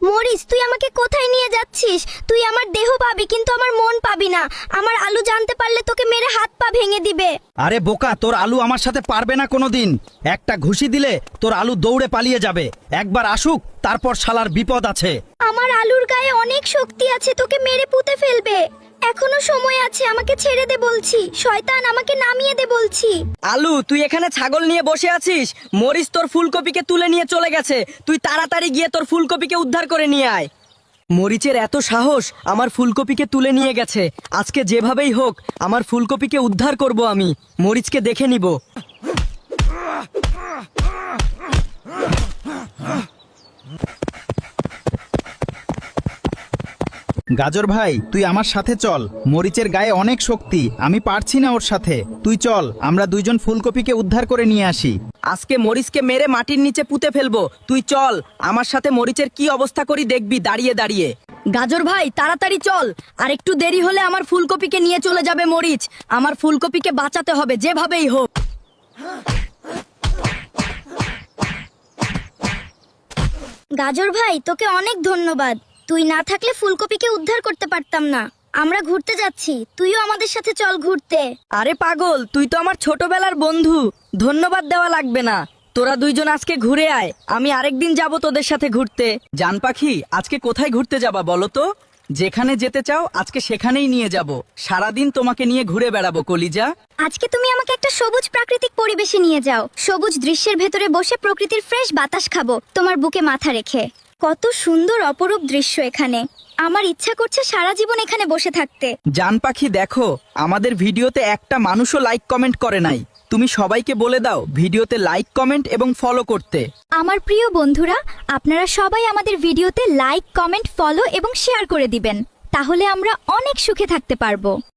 Morris, তুই আমাকে কোথায় নিয়ে যাচ্ছিস? তুই আমার দেহ পাবি কিন্তু আমার মন পাবি না। আমার আলু জানতে পারলে তোকে মেরে হাত পা ভেঙে দিবে। আরে বোকা, তোর আলু আমার সাথে পারবে না কোনোদিন। একটা ঘুষি দিলে তোর আলু দৌড়ে পালিয়ে যাবে। একবার আসুক, তারপর শালার বিপদ আছে। আমার আলুর গায়ে অনেক শক্তি আছে, তোকে মেরে পুঁতে ফেলবে। এখনো সময় আছে, আমাকে ছেড়ে দে বলছি। শয়তান, আমাকে নামিয়ে দে বলছি। আলু, তুই এখানে ছাগল নিয়ে বসে আছিস? মরিস তোর ফুলকপিকে তুলে নিয়ে চলে গেছে। তুই তাড়াতাড়ি গিয়ে তোর ফুলকপিকে উদ্ধার করে নিয়ে আয়। মরিচের এত সাহস, আমার ফুলকপিকে তুলে নিয়ে গেছে। আজকে যেভাবেই হোক আমার ফুলকপিকে উদ্ধার করব আমি। মরিচকে দেখে নিব। গাজর ভাই, তুই আমার সাথে চল। মরিচের গায়ে অনেক শক্তি, আমি পারছি না ওর সাথে। তুই চল, আমরা দুইজন ফুলকপিকে উদ্ধার করে নিয়ে আসি। আজকে মরিচকে মেরে মাটির নিচে পুঁতে ফেলবো। তুই চল, আমার সাথে মরিচের কি অবস্থা করি দেখবি দাঁড়িয়ে দাঁড়িয়ে। গাজর ভাই, তাড়াতাড়ি চল, আর একটু দেরি হলে আমার ফুলকপিকে নিয়ে চলে যাবে মরিচ। আমার ফুলকপিকে বাঁচাতে হবে যেভাবেই হোক। গাজর ভাই, তোকে অনেক ধন্যবাদ। তুই না থাকলে ফুলকপিকে উদ্ধার করতে পারতাম না। আমরা ঘুরতে যাচ্ছি, তুইও আমাদের সাথে চল ঘুরতে। আরে পাগল, তুই তো আমার ছোটবেলার বন্ধু, ধন্যবাদ দেওয়া লাগবে না। তোরা দুইজন আজকে ঘুরে আয়, আমি আরেকদিন যাব তোদের সাথে ঘুরতে। জান পাখি, আজকে কোথায় ঘুরতে যাবা বলো তো? যেখানে যেতে চাও আজকে সেখানেই নিয়ে যাব। সারাদিন তোমাকে নিয়ে ঘুরে বেড়াবো কলিজা। আজকে তুমি আমাকে একটা সবুজ প্রাকৃতিক পরিবেশে নিয়ে যাও। সবুজ দৃশ্যের ভেতরে বসে প্রকৃতির ফ্রেশ বাতাস খাবো, তোমার বুকে মাথা রেখে। কত সুন্দর অপরূপ দৃশ্য এখানে। আমার ইচ্ছা করছে সারা জীবন এখানে বসে থাকতে। জান পাখি, দেখো আমাদের ভিডিওতে একটা মানুষও লাইক কমেন্ট করে নাই। তুমি সবাইকে বলে দাও ভিডিওতে লাইক কমেন্ট এবং ফলো করতে। আমার প্রিয় বন্ধুরা, আপনারা সবাই আমাদের ভিডিওতে লাইক, কমেন্ট, ফলো এবং শেয়ার করে দিবেন। তাহলে আমরা অনেক সুখে থাকতে পারবো।